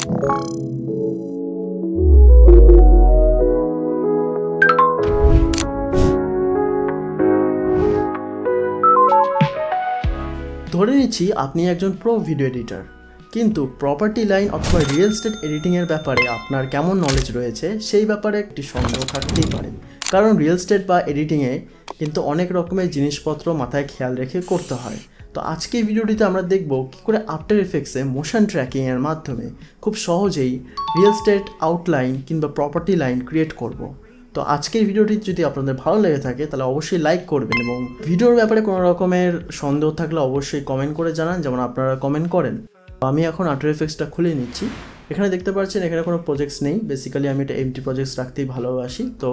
ধরে নিচ্ছি আপনি একজন প্রো ভিডিও এডিটর, কিন্তু প্রপার্টি লাইন অথবা রিয়েল এস্টেট এডিটিংয়ের ব্যাপারে আপনার কেমন নলেজ রয়েছে সেই ব্যাপারে একটি সন্দেহ থাকতেই পারে। কারণ রিয়েল এস্টেট বা এডিটিংয়ে কিন্তু অনেক রকমের জিনিসপত্র মাথায় খেয়াল রেখে করতে হয়। তো আজকে এই ভিডিওটিতে আমরা দেখব কী করে আফটার এফেক্টসে মোশন ট্র্যাকিংয়ের মাধ্যমে খুব সহজেই রিয়েল এস্টেট আউটলাইন কিংবা প্রপার্টি লাইন ক্রিয়েট করব। তো আজকের ভিডিওটি যদি আপনাদের ভালো লেগে থাকে তাহলে অবশ্যই লাইক করবেন, এবং ভিডিওর ব্যাপারে কোনো রকমের সন্দেহ থাকলে অবশ্যই কমেন্ট করে জানান, যেমন আপনারা কমেন্ট করেন। আমি এখন আফটার এফেক্টসটা খুলে নিচ্ছি। এখানে দেখতে পাচ্ছেন এখানে কোনো প্রজেক্টস নেই, বেসিক্যালি আমি এটা এমটি প্রজেক্টস রাখতেই ভালোবাসি। তো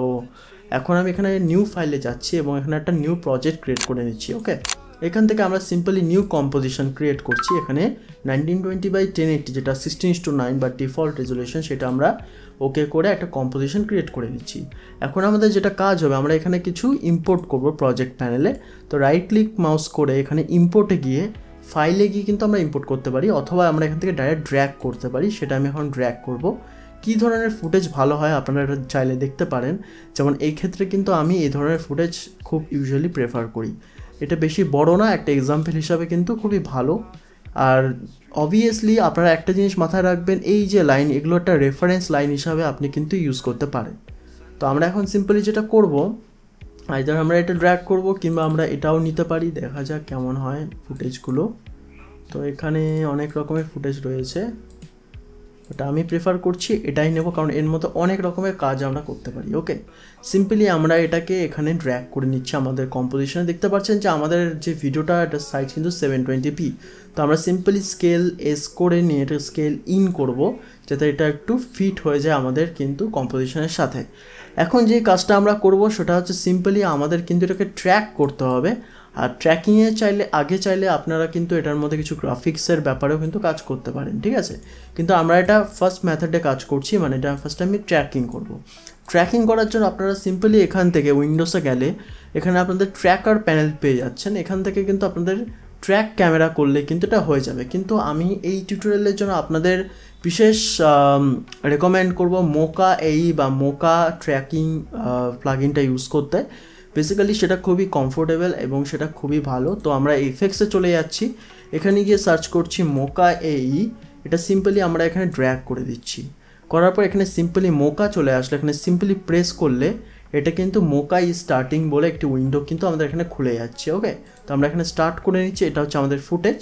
এখন আমি এখানে নিউ ফাইলে যাচ্ছি এবং এখানে একটা নিউ প্রজেক্ট ক্রিয়েট করে নিচ্ছি। ওকে, এখান থেকে আমরা সিম্পলি নিউ কম্পোজিশন ক্রিয়েট করছি। এখানে 1920x1080 যেটা 16:9 বা ডিফল্ট রেজুলেশন, সেটা আমরা ওকে করে একটা কম্পোজিশন ক্রিয়েট করে নিচ্ছি। এখন আমাদের যেটা কাজ হবে, আমরা এখানে কিছু ইম্পোর্ট করব প্রজেক্ট প্যানেলে। তো রাইট ক্লিক মাউস করে এখানে ইম্পোর্টে গিয়ে ফাইলে গিয়ে কিন্তু আমরা ইম্পোর্ট করতে পারি, অথবা আমরা এখান থেকে ডাইরেক্ট ড্র্যাগ করতে পারি। সেটা আমি এখন ড্র্যাগ করব। কী ধরনের ফুটেজ ভালো হয় আপনারা চাইলে দেখতে পারেন। যেমন এই ক্ষেত্রে কিন্তু আমি এই ধরনের ফুটেজ খুব ইউজুয়ালি প্রেফার করি। এটা বেশি বড় না, একটা এক্সাম্পল হিসাবে কিন্তু খুবই ভালো। আর অবভিয়াসলি আপনারা একটা জিনিস মাথায় রাখবেন, এই যে লাইন, এগুলো একটা রেফারেন্স লাইন হিসাবে আপনি কিন্তু ইউজ করতে পারেন। তো আমরা এখন সিম্পলি যেটা করব, আইদার আমরা এটা ড্র্যাগ করব কিংবা আমরা এটাও নিতে পারি। দেখা যাক কেমন হয় ফুটেজগুলো। তো এখানে অনেক রকমের ফুটেজ রয়েছে, ওটা আমি প্রেফার করছি এটাই নেব, কারণ এর মতো অনেক রকমের কাজ আমরা করতে পারি। ওকে, সিম্পলি আমরা এটাকে এখানে ড্র্যাগ করে নিচ্ছি আমাদের কম্পোজিশনে। দেখতে পাচ্ছেন যে আমাদের যে ভিডিওটা, এটা সাইজ কিন্তু 720p। তো আমরা সিম্পলি স্কেল এস করে নিয়ে এটা স্কেল ইন করব, যাতে এটা একটু ফিট হয়ে যায় আমাদের কিন্তু কম্পোজিশনের সাথে। এখন যে কাজটা আমরা করব সেটা হচ্ছে সিম্পলি আমাদের কিন্তু এটাকে ট্র্যাক করতে হবে। আর ট্র্যাকিংয়ে চাইলে আপনারা কিন্তু এটার মধ্যে কিছু গ্রাফিক্সের ব্যাপারেও কিন্তু কাজ করতে পারেন, ঠিক আছে। কিন্তু আমরা এটা ফার্স্ট মেথডে কাজ করছি, মানে এটা ফার্স্ট আমি ট্র্যাকিং করব। ট্র্যাকিং করার জন্য আপনারা সিম্পলি এখান থেকে উইন্ডোসে গেলে এখানে আপনাদের ট্র্যাকার প্যানেল পেয়ে যাচ্ছেন। এখান থেকে কিন্তু আপনাদের ট্র্যাক ক্যামেরা করলে কিন্তু এটা হয়ে যাবে। কিন্তু আমি এই টিউটোরিয়ালের জন্য আপনাদের বিশেষ রেকমেন্ড করব মোকা বা মোকা ট্র্যাকিং প্লাগইনটা ইউজ করতে। বেসিক্যালি সেটা খুবই কমফোর্টেবল এবং সেটা খুবই ভালো। তো আমরা এফেক্টসে চলে যাচ্ছি, এখানে গিয়ে সার্চ করছি মোকা এটা সিম্পলি আমরা এখানে ড্র্যাগ করে দিচ্ছি। করার পর এখানে সিম্পলি মোকা চলে আসলে এখানে সিম্পলি প্রেস করলে এটা কিন্তু মোকা স্টার্টিং বলে একটি উইন্ডো কিন্তু আমাদের এখানে খুলে যাচ্ছে। ওকে, তো আমরা এখানে স্টার্ট করে নিচ্ছি। এটা হচ্ছে আমাদের ফুটেজ।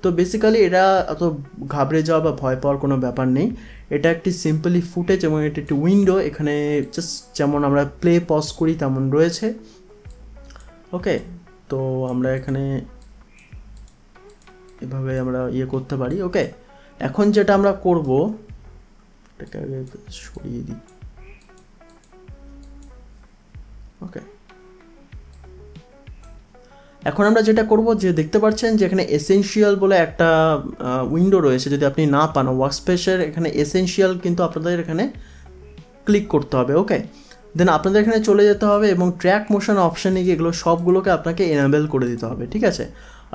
তো বেসিক্যালি এটা অত ঘাবড়ে যাওয়া বা ভয় পাওয়ার কোনো ব্যাপার নেই। এটা একটি সিম্পলি ফুটেজ এবং এটা একটি উইন্ডো। এখানে জাস্ট যেমন আমরা প্লে পজ করি তেমন রয়েছে। ওকে, তো আমরা এখানে এভাবে আমরা করতে পারি। ওকে, এখন যেটা আমরা করব, এটাকে আগে সরিয়ে দিই। ওকে, এখন আমরা যেটা করব, যে দেখতে পাচ্ছেন যে এখানে এসেনশিয়াল বলে একটা উইন্ডো রয়েছে। যদি আপনি না পান ওয়ার্কস্পেসের, এখানে এসেনশিয়াল কিন্তু আপনাদের এখানে ক্লিক করতে হবে। ওকে, দেন আপনাদের এখানে চলে যেতে হবে এবং ট্র্যাক মোশন অপশানে গিয়ে এগুলো সবগুলোকে আপনাকে এনাবেল করে দিতে হবে, ঠিক আছে।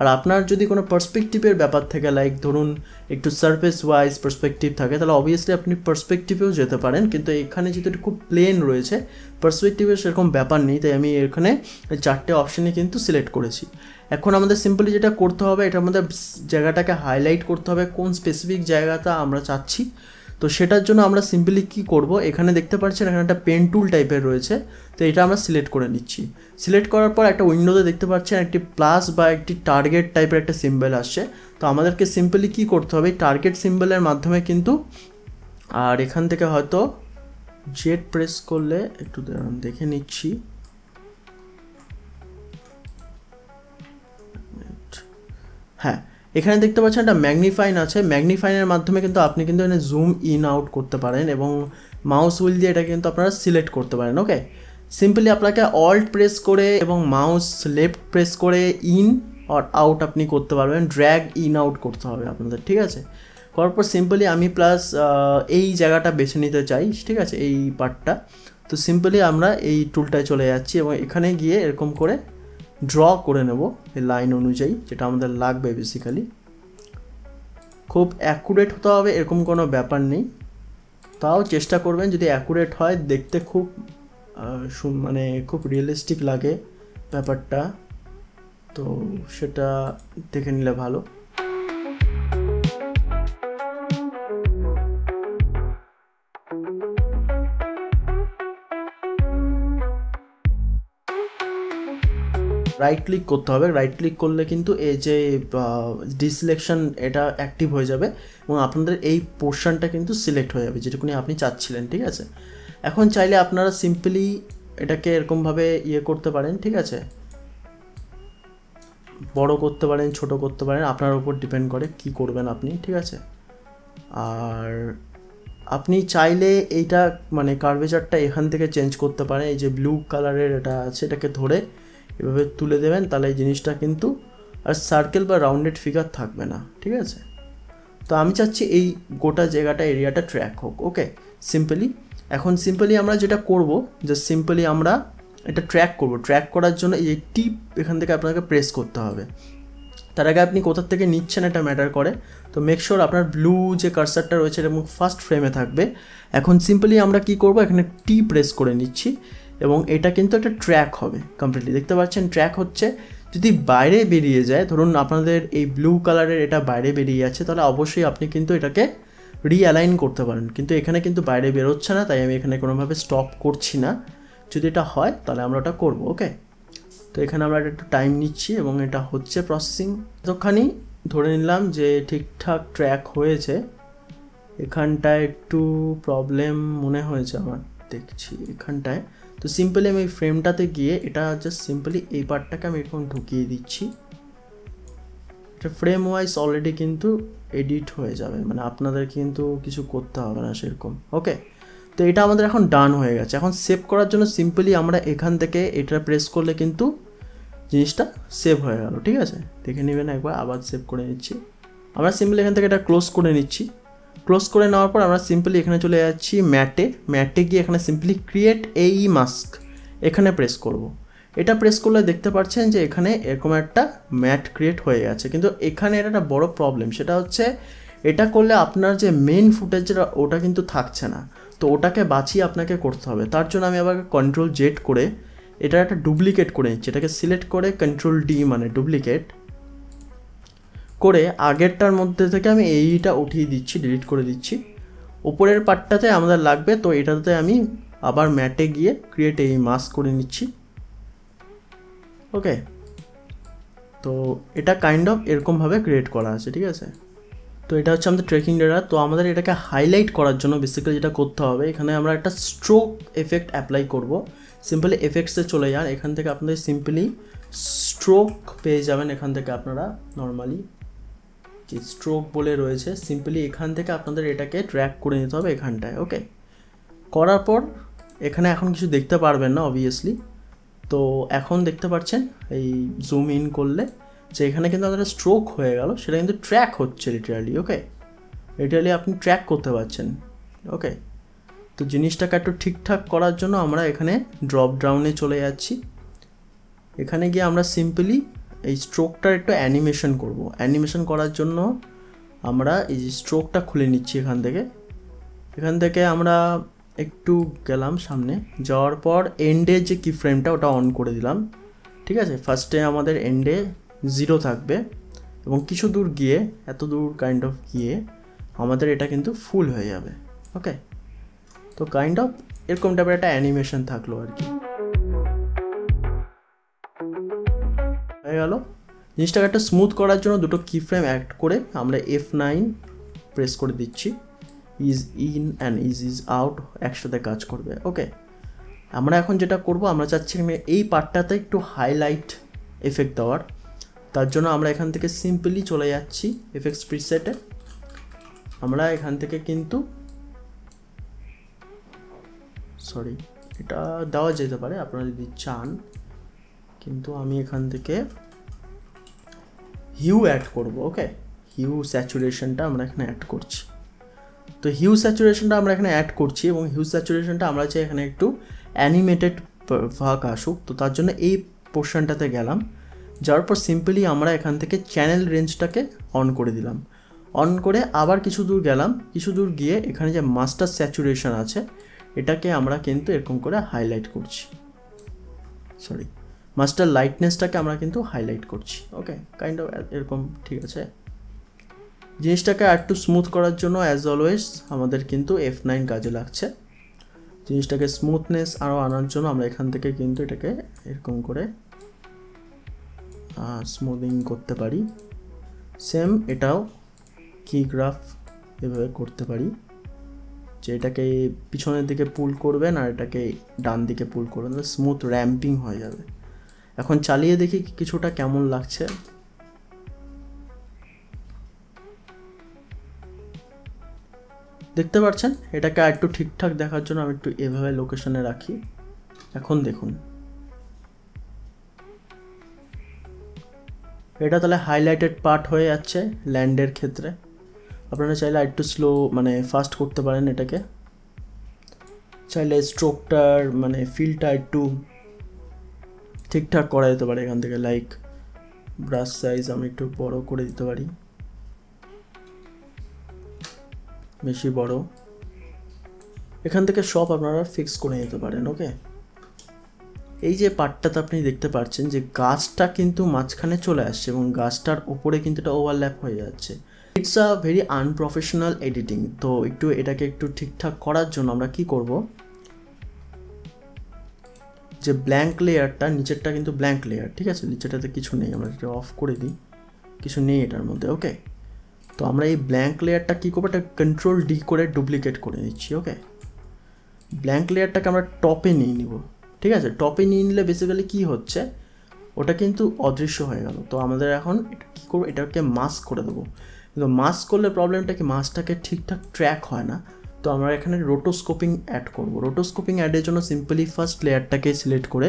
আর আপনার যদি কোনো পার্সপেক্টিভের ব্যাপার থাকে, লাইক ধরুন একটু সারফেস ওয়াইজ পার্সপেক্টিভ থাকে, তাহলে অবভিয়াসলি আপনি পার্সপেক্টিভেও যেতে পারেন। কিন্তু এখানে যেহেতু এটা খুব প্লেন রয়েছে, পার্সপেক্টিভের সেরকম ব্যাপার নেই, তাই আমি এখানে 4টে অপশানে কিন্তু সিলেক্ট করেছি। এখন আমাদের সিম্পলি যেটা করতে হবে, এটার মধ্যে জায়গাটাকে হাইলাইট করতে হবে, কোন স্পেসিফিক জায়গাটা আমরা চাচ্ছি। তো সেটার জন্য আমরা সিম্পলি কী করব, এখানে দেখতে পাচ্ছেন এখানে একটা পেন টুল টাইপের রয়েছে। তো এটা আমরা সিলেক্ট করে নিচ্ছি। সিলেক্ট করার পর একটা উইন্ডোতে দেখতে পাচ্ছেন একটি প্লাস বা একটি টার্গেট টাইপের একটা সিম্বল আসছে। তো আমাদেরকে সিম্পলি কী করতে হবে, টার্গেট সিম্বলের মাধ্যমে কিন্তু, আর এখান থেকে হয়তো জেড প্রেস করলে একটু দেখে নিচ্ছি। হ্যাঁ, এখানে দেখতে পাচ্ছেন একটা ম্যাগনিফাইন আছে। ম্যাগনিফাইনের মাধ্যমে কিন্তু আপনি কিন্তু এখানে জুম ইন আউট করতে পারেন এবং মাউস হুইল দিয়ে এটা কিন্তু আপনারা সিলেক্ট করতে পারেন। ওকে, সিম্পলি আপনাকে অল্ট প্রেস করে এবং মাউস লেফট প্রেস করে ইন আর আউট আপনি করতে পারবেন। ড্র্যাগ ইন আউট করতে হবে আপনাদের, ঠিক আছে। করার পর সিম্পলি আমি প্লাস এই জায়গাটা বেছে নিতে চাই, ঠিক আছে, এই পার্টটা। তো সিম্পলি আমরা এই টুলটায় চলে যাচ্ছি এবং এখানে গিয়ে এরকম করে ড্র করে নেব এই লাইন অনুযায়ী, যেটা আমাদের লাগবে বেসিক্যালি। খুব অ্যাকুরেট হতে হবে এরকম কোনো ব্যাপার নেই, তাও চেষ্টা করবেন যদি অ্যাকুরেট হয়, দেখতে খুব মানে খুব রিয়েলিস্টিক লাগে ব্যাপারটা, তো সেটা দেখে নিলে ভালো। রাইট ক্লিক করতে হবে, রাইট ক্লিক করলে কিন্তু এই যে ডিসিলেকশন এটা অ্যাক্টিভ হয়ে যাবে এবং আপনাদের এই পোর্শনটা কিন্তু সিলেক্ট হয়ে যাবে যেটুকুনি আপনি চাচ্ছিলেন, ঠিক আছে। এখন চাইলে আপনারা সিম্পলি এটাকে এরকমভাবে করতে পারেন, ঠিক আছে, বড় করতে পারেন, ছোট করতে পারেন, আপনার উপর ডিপেন্ড করে কি করবেন আপনি, ঠিক আছে। আর আপনি চাইলে এইটা মানে কার্ভেচারটা এখান থেকে চেঞ্জ করতে পারেন, এই যে ব্লু কালারের এটা আছে এটাকে ধরে এভাবে তুলে দেবেন, তাহলে এই জিনিসটা কিন্তু আর সার্কেল বা রাউন্ডেড ফিগার থাকবে না, ঠিক আছে। তো আমি চাচ্ছি এই গোটা জায়গাটা এরিয়াটা ট্র্যাক হোক, ওকে। এখন সিম্পলি আমরা যেটা করব, জাস্ট সিম্পলি আমরা এটা ট্র্যাক করব। ট্র্যাক করার জন্য এই টিপ এখান থেকে আপনাকে প্রেস করতে হবে। তার আগে আপনি কোথা থেকে নিচ্ছেন এটা ম্যাটার করে, তো মেক শিওর আপনার ব্লু যে কার্সারটা রয়েছে এটা ফার্স্ট ফ্রেমে থাকবে। এখন সিম্পলি আমরা কি করব, এখানে টি প্রেস করে নিচ্ছি এবং এটা কিন্তু একটা ট্র্যাক হবে কমপ্লিটলি, দেখতে পাচ্ছেন ট্র্যাক হচ্ছে। যদি বাইরে বেরিয়ে যায়, ধরুন আপনাদের এই ব্লু কালারের এটা বাইরে বেরিয়ে যাচ্ছে, তাহলে অবশ্যই আপনি কিন্তু এটাকে রিঅ্যালাইন করতে পারেন, কিন্তু এখানে কিন্তু বাইরে বেরোচ্ছে না, তাই আমি এখানে কোনোভাবে স্টপ করছি না। যদি এটা হয় তাহলে আমরা ওটা করবো, ওকে। তো এখানে আমরা একটু টাইম নিচ্ছি এবং এটা হচ্ছে প্রসেসিং। এতখানি ধরে নিলাম যে ঠিকঠাক ট্র্যাক হয়েছে। এখানটায় একটু প্রবলেম মনে হয়েছে আমার, দেখছি এখানটায়। তো সিম্পলি আমি এই ফ্রেমটাতে গিয়ে এটা জাস্ট সিম্পলি এই পার্টটাকে আমি এখন ঢুকিয়ে দিচ্ছি। এটা ফ্রেম ওয়াইজ অলরেডি কিন্তু এডিট হয়ে যাবে, মানে আপনাদের কিন্তু কিছু করতে হবে না সেরকম, ওকে। তো এটা আমাদের এখন ডান হয়ে গেছে। এখন সেভ করার জন্য সিম্পলি আমরা এখান থেকে এটা প্রেস করলে কিন্তু জিনিসটা সেভ হয়ে গেল, ঠিক আছে। দেখে নেবেন একবার, আবার সেভ করে নিচ্ছি। আমরা সিম্পলি এখান থেকে এটা ক্লোজ করে নিচ্ছি। ক্লোজ করে নেওয়ার পর আমরা সিম্পলি এখানে চলে যাচ্ছি ম্যাটে গিয়ে এখানে সিম্পলি ক্রিয়েট এই মাস্ক এখানে প্রেস করব। এটা প্রেস করলে দেখতে পাচ্ছেন যে এখানে এরকম একটা ম্যাট ক্রিয়েট হয়ে গেছে, কিন্তু এখানে এটা একটা বড় প্রবলেম, সেটা হচ্ছে এটা করলে আপনার যে মেন ফুটেজটা ওটা কিন্তু থাকছে না, তো ওটাকে বাঁচিয়ে আপনাকে করতে হবে। তার জন্য আমি আবার কন্ট্রোল জেড করে এটা একটা ডুপ্লিকেট করে নিচ্ছি। এটাকে সিলেক্ট করে কন্ট্রোল ডি মানে ডুপ্লিকেট করে আগেরটার মধ্যে থেকে আমি এইটা উঠিয়ে দিচ্ছি, ডিলিট করে দিচ্ছি। উপরের পার্টটাতে আমাদের লাগবে, তো এটাতে আমি আবার ম্যাটে গিয়ে ক্রিয়েট এই মাস্ক করে নিচ্ছি, ওকে। তো এটা কাইন্ড অফ এরকমভাবে ক্রিয়েট করা আছে, ঠিক আছে। তো এটা হচ্ছে আমাদের ট্রেকিং ডেটা। তো আমাদের এটাকে হাইলাইট করার জন্য বেসিক্যালি যেটা করতে হবে, এখানে আমরা একটা স্ট্রোক এফেক্ট অ্যাপ্লাই করব। সিম্পলি এফেক্টসে চলে যান, এখান থেকে আপনাদের সিম্পলি স্ট্রোক পেয়ে যাবেন। এখান থেকে আপনারা নর্মালি যে স্ট্রোক বলে রয়েছে, সিম্পলি এখান থেকে আপনাদের এটাকে ট্র্যাক করে নিতে হবে এখানটায়, ওকে। করার পর এখানে এখন কিছু দেখতে পারবেন না অবভিয়াসলি, তো এখন দেখতে পাচ্ছেন এই জুম ইন করলে যে এখানে কিন্তু আমাদের স্ট্রোক হয়ে গেল, সেটা কিন্তু ট্র্যাক হচ্ছে লিটারালি, ওকে। লিটারালি আপনি ট্র্যাক করতে পারছেন, ওকে। তো জিনিসটাকে একটু ঠিকঠাক করার জন্য আমরা এখানে ড্রপ ডাউনে চলে যাচ্ছি। এখানে গিয়ে আমরা সিম্পলি এই স্ট্রোকটার একটু অ্যানিমেশন করব। অ্যানিমেশন করার জন্য আমরা এই যে স্ট্রোকটা খুলে নিচ্ছি এখান থেকে আমরা একটু গেলাম সামনে, যাওয়ার পর এন্ডের যে কি ফ্রেমটা ওটা অন করে দিলাম, ঠিক আছে। ফার্স্টে আমাদের এন্ডে 0 থাকবে এবং কিছু দূর গিয়ে, এত দূর কাইন্ড অফ গিয়ে আমাদের এটা কিন্তু ফুল হয়ে যাবে, ওকে। তো কাইন্ড অফ এরকম টাইপের একটা অ্যানিমেশন থাকলো আর কি, হয়ে গেল। জিনিসটাকে একটা স্মুথ করার জন্য দুটো কি ফ্রেম অ্যাড করে আমরা F9 প্রেস করে দিচ্ছি। Is in and is out একসাথে কাজ করবে, ওকে। আমরা এখন যেটা করব, আমরা চাচ্ছি এই পার্টটাতে একটু হাইলাইট এফেক্ট দেওয়ার। তার জন্য আমরা এখান থেকে সিম্পলি চলে যাচ্ছি এফেক্টস প্রিসেটে। আমরা এখান থেকে কিন্তু এটা দেওয়া যেতে পারে আপনারা যদি চান, কিন্তু আমি এখান থেকে হিউ অ্যাড করব, ওকে। হিউ স্যাচুরেশনটা আমরা এখানে অ্যাড করছি। তো হিউ স্যাচুরেশনটা আমরা এখানে অ্যাড করছি এবং হিউ স্যাচুরেশনটা আমরা চাই এখানে একটু অ্যানিমেটেড ভাগ আসুক। তো তার জন্য এই পোর্শনটাতে গেলাম, যাওয়ার পর সিম্পলি আমরা এখান থেকে চ্যানেল রেঞ্জটাকে অন করে দিলাম। অন করে আবার কিছু দূর গেলাম, কিছু দূর গিয়ে এখানে যে মাস্টার স্যাচুরেশন আছে এটাকে আমরা কিন্তু এরকম করে হাইলাইট করছি, সরি মাস্টার লাইটনেসটাকে আমরা কিন্তু হাইলাইট করছি। ওকে, কাইন্ড অফ এরকম, ঠিক আছে। জিনিসটাকে একটু স্মুথ করার জন্য অ্যাজ অলওয়েজ আমাদের কিন্তু F9 কাজে লাগছে। জিনিসটাকে স্মুথনেস আরও আনার জন্য আমরা এখান থেকে কিন্তু এটাকে এরকম করে স্মুথিং করতে পারি। সেম এটাও কি গ্রাফ এভাবে করতে পারি যে এটাকে পিছনের দিকে পুল করবেন আর এটাকে ডান দিকে পুল করবেন, স্মুথ র্যাম্পিং হয়ে যাবে। এখন চালিয়ে দেখি কিছুটা কেমন লাগছে। দেখতে পাচ্ছেন এটাকে একটু ঠিকঠাক দেখার জন্য আমি একটু এভাবে লোকেশনে রাখি। এখন দেখুন এটা তাহলে হাইলাইটেড পার্ট হয়ে যাচ্ছে ল্যান্ডের ক্ষেত্রে। আপনারা চাইলে একটু স্লো মানে ফাস্ট করতে পারেন এটাকে, চাইলে স্ট্রোকটার মানে ফিলটা একটু ঠিকঠাক করা যেতে পারে এখান থেকে। লাইক ব্রাশ সাইজ আমি একটু বড় করে দিতে পারি, বেশি বড়, এখান থেকে সব আপনারা ফিক্স করে নিতে পারেন। ওকে, এই যে পার্টটাতে আপনি দেখতে পাচ্ছেন যে গাছটা কিন্তু মাঝখানে চলে আসছে এবং গাছটার উপরে কিন্তু এটা ওভারল্যাপ হয়ে যাচ্ছে। It's a very unprofessional editing. তো একটু এটাকে একটু ঠিকঠাক করার জন্য আমরা কি করব, যে ব্ল্যাঙ্ক লেয়ারটা, নিচেরটা কিন্তু ব্ল্যাঙ্ক লেয়ার, ঠিক আছে, নিচেরটাতে কিছু নেই, আমরা এটা অফ করে দিই, কিছু নেই এটার মধ্যে। ওকে, তো আমরা এই ব্ল্যাঙ্ক লেয়ারটা কী করবো, এটা কন্ট্রোল ডি করে ডুপ্লিকেট করে নিচ্ছি। ওকে, ব্ল্যাঙ্ক লেয়ারটাকে আমরা টপে নিয়ে নিব, ঠিক আছে। টপে নিয়ে নিলে বেসিক্যালি কী হচ্ছে, ওটা কিন্তু অদৃশ্য হয়ে গেল। তো আমাদের এখন এটা কী করবো, এটাকে মাস্ক করে দেবো। কিন্তু মাস্ক করলে প্রবলেমটা কি, মাস্কটাকে ঠিকঠাক ট্র্যাক হয় না। তো আমরা এখানে রোটোস্কোপিং অ্যাড করব। রোটোস্কোপিং অ্যাডের জন্য সিম্পলি ফার্স্ট লেয়ারটাকে সিলেক্ট করে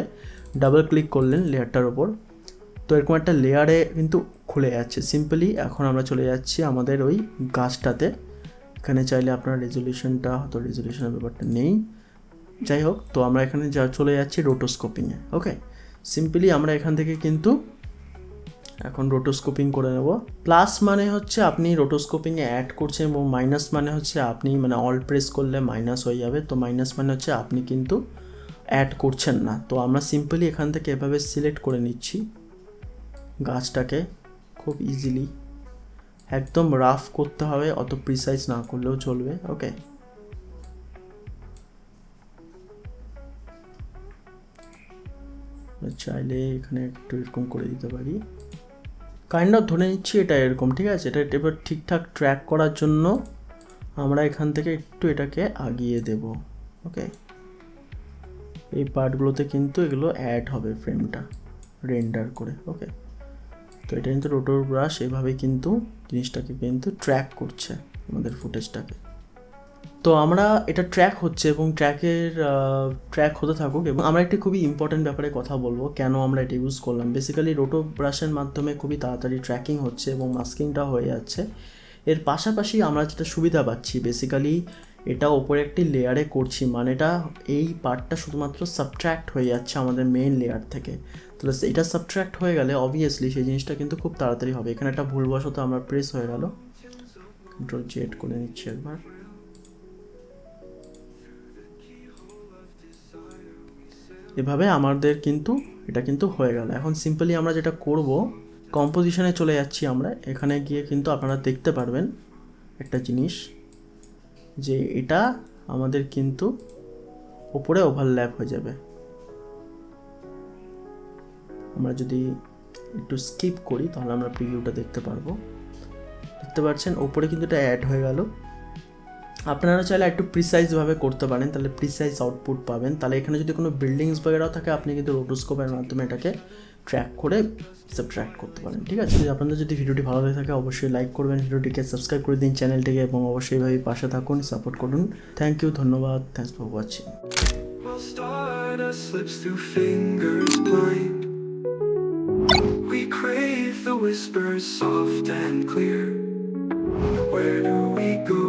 ডাবল ক্লিক করলেন লেয়ারটার ওপর। তো এরকম একটা লেয়ারে কিন্তু খুলে যাচ্ছে সিম্পলি। এখন আমরা চলে যাচ্ছি আমাদের ওই গাছটাতে। এখানে চাইলে আপনার রেজলিউশনটা, হয়তো রেজলিউশনের ব্যাপারটা নেই, যাই হোক। তো আমরা এখানে চলে যাচ্ছি রোটোস্কোপিংয়ে। ওকে, সিম্পলি আমরা এখান থেকে কিন্তু এখন রোটোস্কোপিং করে নেব। প্লাস মানে হচ্ছে আপনি রোটোস্কোপিংয়ে অ্যাড করছেন এবং মাইনাস মানে হচ্ছে আপনি মানে অল প্রেস করলে মাইনাস হয়ে যাবে। তো মাইনাস মানে হচ্ছে আপনি কিন্তু অ্যাড করছেন না। তো আমরা সিম্পলি এখান থেকে এভাবে সিলেক্ট করে নিচ্ছি গাছটাকে খুব ইজিলি। একদম রাফ করতে হবে, অত প্রিসাইজ না করলেও চলবে। ওকে, চাইলে এখানে একটু এরকম করে দিতে পারি, কাইন্ড অফ ধরে নিচ্ছি এটা এরকম, ঠিক আছে। এটা এবার ঠিকঠাক ট্র্যাক করার জন্য আমরা এখান থেকে একটু এটাকে আগিয়ে দেব। ওকে, এই পার্টগুলোতে কিন্তু এগুলো অ্যাড হবে ফ্রেমটা রেন্ডার করে। ওকে, তো এটা কিন্তু রোটোর ব্রাশ এভাবে কিন্তু জিনিসটাকে কিন্তু ট্র্যাক করছে আমাদের ফুটেজটাকে। তো আমরা এটা ট্র্যাক হচ্ছে এবং ট্র্যাক হতে থাকুক। এবং আমরা একটি খুবই ইম্পর্টেন্ট ব্যাপারে কথা বলবো, কেন আমরা এটা ইউজ করলাম। বেসিক্যালি রোটো ব্রাশের মাধ্যমে খুবই তাড়াতাড়ি ট্র্যাকিং হচ্ছে এবং মাস্কিংটা হয়ে যাচ্ছে। এর পাশাপাশি আমরা যেটা সুবিধা পাচ্ছি, বেসিক্যালি এটা ওপরে একটি লেয়ারে করছি, মানে এটা এই পার্টটা শুধুমাত্র সাবট্র্যাক্ট হয়ে যাচ্ছে আমাদের মেইন লেয়ার থেকে। তাহলে এটা সাবট্র্যাক্ট হয়ে গেলে অবভিয়াসলি সেই জিনিসটা কিন্তু খুব তাড়াতাড়ি হবে। এখানে একটা ভুলবশত আমরা প্রেস হয়ে গেল, কন্ট্রোল জেড করে নিচ্ছি একবার। এভাবে আমাদের কিন্তু এটা কিন্তু হয়ে গেল। এখন সিম্পলি আমরা যেটা করব, কম্পোজিশনে চলে যাচ্ছি আমরা। এখানে গিয়ে কিন্তু আপনারা দেখতে পারবেন একটা জিনিস, যে এটা আমাদের কিন্তু উপরে ওভারল্যাপ হয়ে যাবে। আমরা যদি একটু স্কিপ করি তাহলে আমরা প্রিভিউটা দেখতে পারবো। দেখতে পাচ্ছেন ওপরে কিন্তু এটা অ্যাড হয়ে গেল। আপনারা চাইলে একটু প্রিসাইজভাবে করতে পারেন, তাহলে প্রিসাইজ আউটপুট পাবেন। তাহলে এখানে যদি কোনো বিল্ডিংস বগেরাও থাকে, আপনি কিন্তু রোটোস্কোপের মাধ্যমে এটাকে ট্র্যাক করে সাবট্র্যাক্ট করতে পারেন, ঠিক আছে। আপনাদের যদি ভিডিওটি ভালো লাগে থাকে অবশ্যই লাইক করবেন, ভিডিওটিকে সাবস্ক্রাইব করে দিন চ্যানেলটিকে, এবং অবশ্যই এইভাবে পাশে থাকুন, সাপোর্ট করুন। থ্যাংক ইউ, ধন্যবাদ, thanks for watching. We crave the whispers soft and clear. Where do we go?